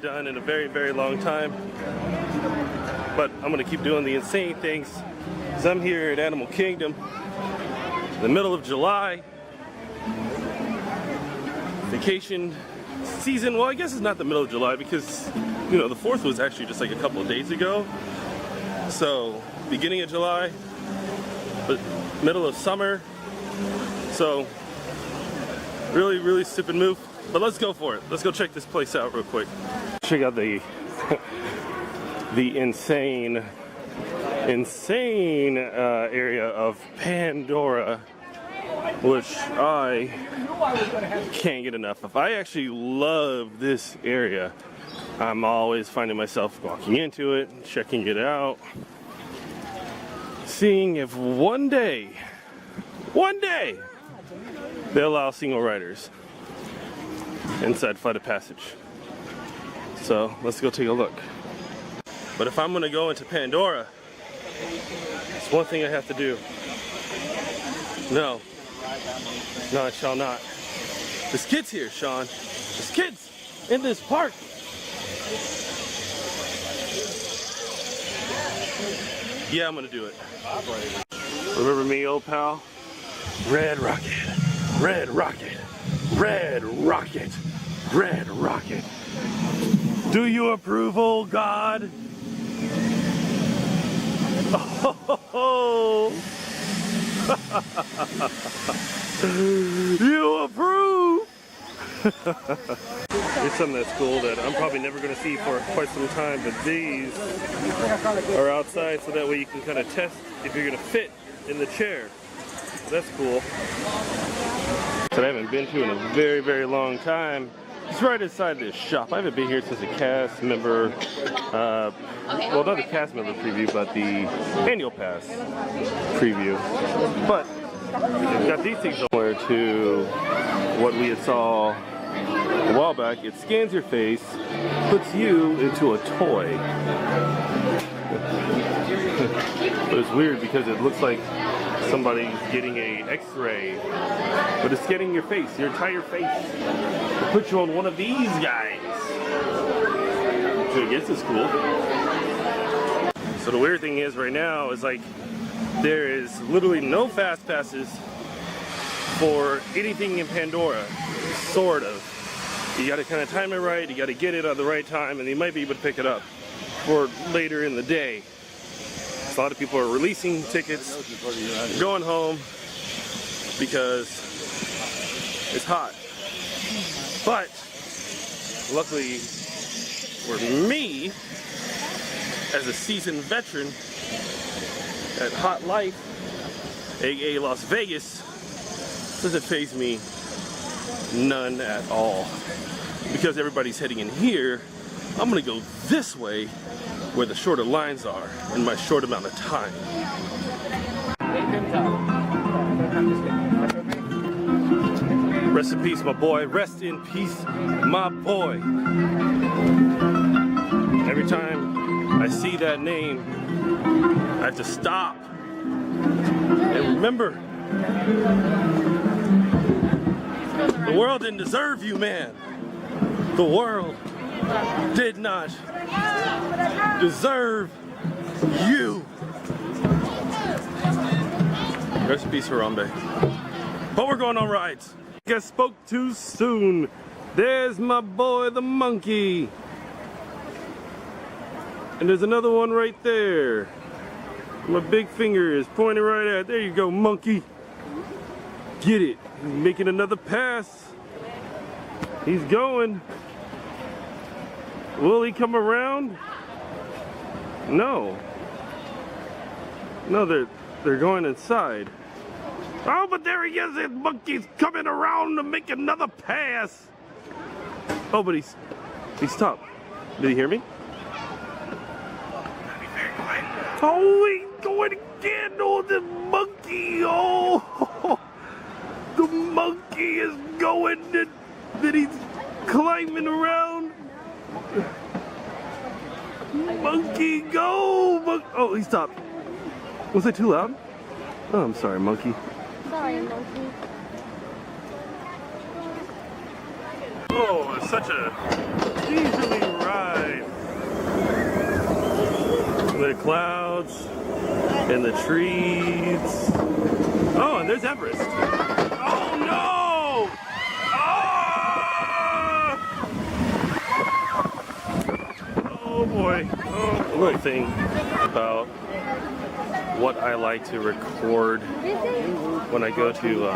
done in a very, very long time. But I'm gonna keep doing the insane things. Because I'm here at Animal Kingdom in the middle of July. Vacation season, well, I guess it's not the middle of July because, you know, the 4th was actually just like a couple of days ago. So, beginning of July, but middle of summer. So, really, really stupid move. But let's go for it. Let's go check this place out real quick. Check out the the insane area of Pandora, which I can't get enough of. I actually love this area. I'm always finding myself walking into it, checking it out, seeing if one day they allow single riders inside Flight of Passage. So let's go take a look. But if I'm gonna go into Pandora, it's one thing I have to do. No, I shall not. There's kids here, Shawn. There's kids in this park. Yeah, I'm gonna do it. Remember me, old pal? Red rocket, red rocket, red rocket, red rocket. Do you approve, old God? Oh, you approve? Here's something that's cool that I'm probably never going to see for quite some time, but these are outside so that way you can kind of test if you're going to fit in the chair. That's cool. That I haven't been to in a very, very long time. It's right inside this shop. I haven't been here since the cast member, well, not the cast member preview, but the annual pass preview. But they've got these things similar to what we had saw a while back. It scans your face, puts you into a toy. But it's weird because it looks like somebody's getting a x-ray, but it's scanning your face, your entire face. It puts you on one of these guys. So I guess it's cool. So the weird thing is right now is like there is literally no fast passes for anything in Pandora, sort of. You gotta kind of time it right, you gotta get it at the right time, and you might be able to pick it up for later in the day. A lot of people are releasing tickets, going home because it's hot. But luckily for me, as a seasoned veteran at Hot Life, aka Las Vegas, doesn't faze me none at all. Because everybody's heading in here, I'm gonna go this way where the shorter lines are in my short amount of time. Rest in peace, my boy. Rest in peace, my boy. Every time I see that name, I have to stop and remember, the world didn't deserve you, man. The world did not deserve you. Rest in peace, Harambe. But we're going on rides. I spoke too soon. There's my boy, the monkey. And there's another one right there. My big finger is pointing right at. There you go, monkey. Get it. He's making another pass. He's going. Will he come around? No. No, they're going inside. Oh, but there he is! His monkey's coming around to make another pass. Oh, but he stopped. Did he hear me? Be very quiet. Oh, he's going again! Oh, the monkey! Oh, the monkey is going. Then he's climbing around. Monkey, go! Oh, he stopped. Was I too loud? Oh, I'm sorry, monkey. Sorry, monkey. Oh, it's such a leisurely ride. The clouds and the trees. Oh, and there's Everest. Oh no! Ah! Oh boy. Oh, a little thing about what I like to record when I go to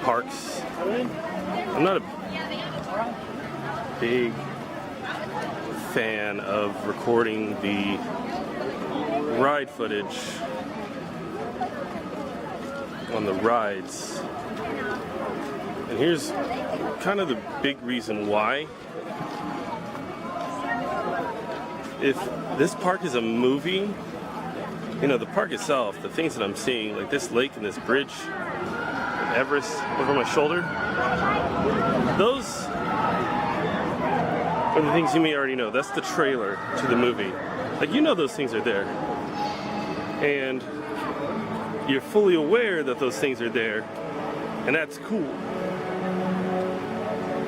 parks. I'm not a big fan of recording the ride footage on the rides. And here's kind of the big reason why. If this park is a movie, you know, the park itself, the things that I'm seeing, like this lake and this bridge, and Everest over my shoulder, those are the things you may already know. That's the trailer to the movie. Like, you know those things are there. And you're fully aware that those things are there, and that's cool.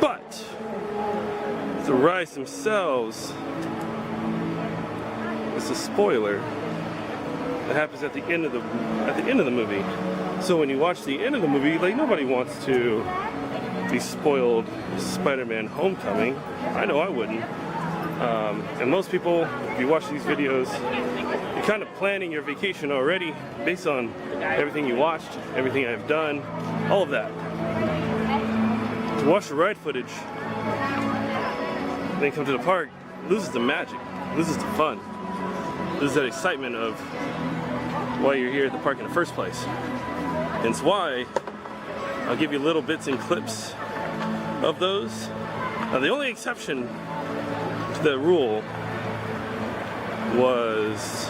But the rides themselves, it's a spoiler that happens at the end of the movie. So when you watch the end of the movie, like, nobody wants to be spoiled Spider-Man Homecoming. I know I wouldn't. And most people, if you watch these videos, you're kind of planning your vacation already based on everything you watched, everything I've done, all of that. To watch the ride footage, then come to the park, loses the magic, loses the fun, loses that excitement of why you're here at the park in the first place. Hence why I'll give you little bits and clips of those. Now, the only exception to the rule was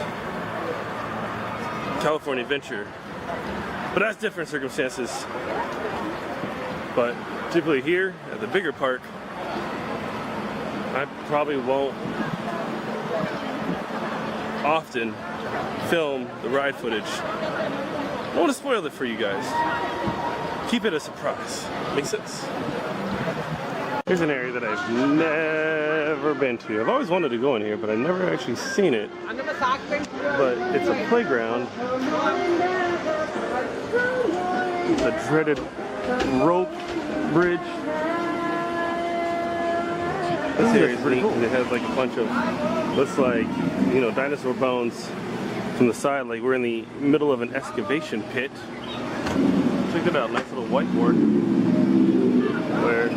California Adventure, but that's different circumstances. But typically here at the bigger park, I probably won't often film the ride footage. I don't want to spoil it for you guys. Keep it a surprise. Make sense? Here's an area that I've never been to. I've always wanted to go in here, but I've never actually seen it. But it's a playground. The dreaded rope bridge. This area is pretty cool. It has like a bunch of, looks like, you know, dinosaur bones from the side, like we're in the middle of an excavation pit. Check it out, nice little whiteboard where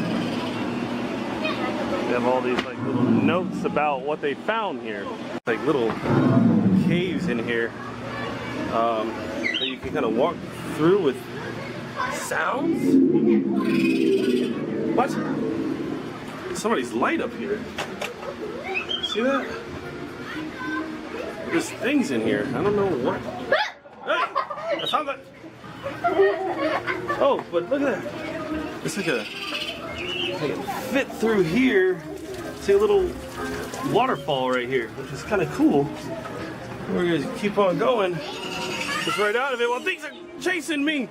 they have all these like little notes about what they found here. Like little caves in here that you can kind of walk through with sounds. What? Somebody's light up here. See that? There's things in here. I don't know what. Hey! I found that. Oh, but look at that. It's like a fit through here. See a little waterfall right here, which is kind of cool. We're gonna keep on going. Just right out of it while things are chasing me.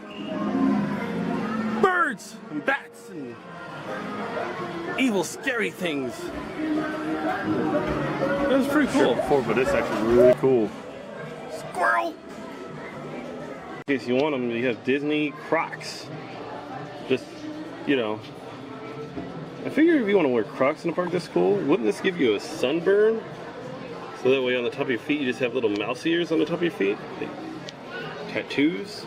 Birds and bats and evil, scary things. That was pretty cool before, but it's actually really cool. Squirrel! In case you want them, you have Disney Crocs. Just, you know. I figure if you want to wear Crocs in the park, that's cool. Wouldn't this give you a sunburn? So that way on the top of your feet, you just have little mouse ears on the top of your feet. Like tattoos.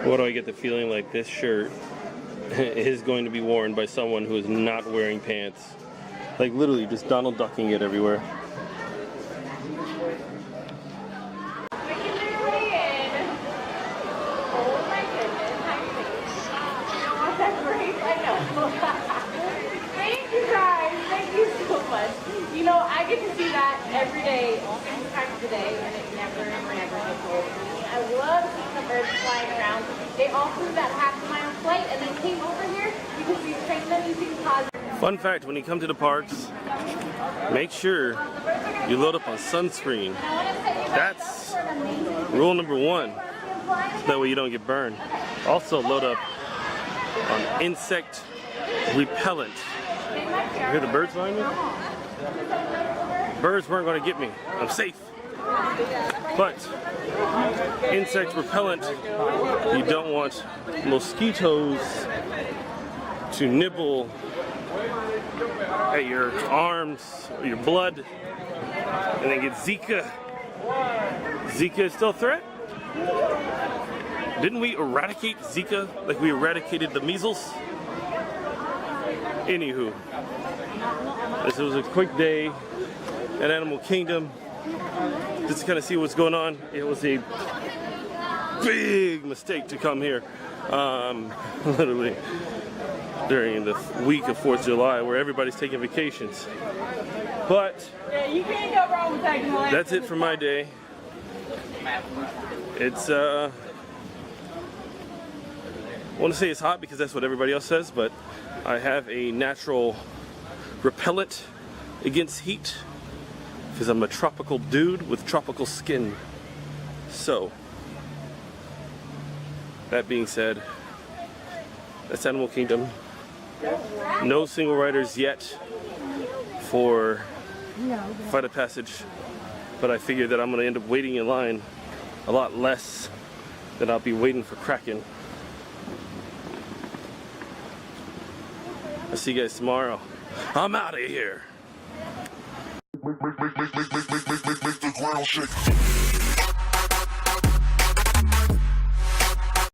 Why do I get the feeling like this shirt is going to be worn by someone who is not wearing pants? Like literally just Donald Ducking it everywhere. Thank you guys. Thank you so much. You know, I get to see that every day, all times of the day, and it never gets old. I love seeing the birds flying around. They all flew that half-mile flight and then came over here because we trained them using positive. Fun fact, when you come to the parks, make sure you load up on sunscreen. That's rule number one. That way you don't get burned. Also load up on insect repellent. You hear the birds behind me? Birds weren't going to get me. I'm safe. But insect repellent, you don't want mosquitoes to nibble at your arms or your blood and then get Zika. Zika is still a threat? Didn't we eradicate Zika like we eradicated the measles? Anywho, this was a quick day at Animal Kingdom just to kind of see what's going on. It was a big mistake to come here, literally during the week of 4th of July where everybody's taking vacations. But Yeah, you can't go wrong with taking one. that's it for my day. It's I want to say it's hot because that's what everybody else says, but I have a natural repellent against heat because I'm a tropical dude with tropical skin. So, that being said, that's Animal Kingdom. No single riders yet for Flight of Passage, but I figure that I'm going to end up waiting in line a lot less than I'll be waiting for Kraken. I'll see you guys tomorrow. I'm out of here. Make the ground shake.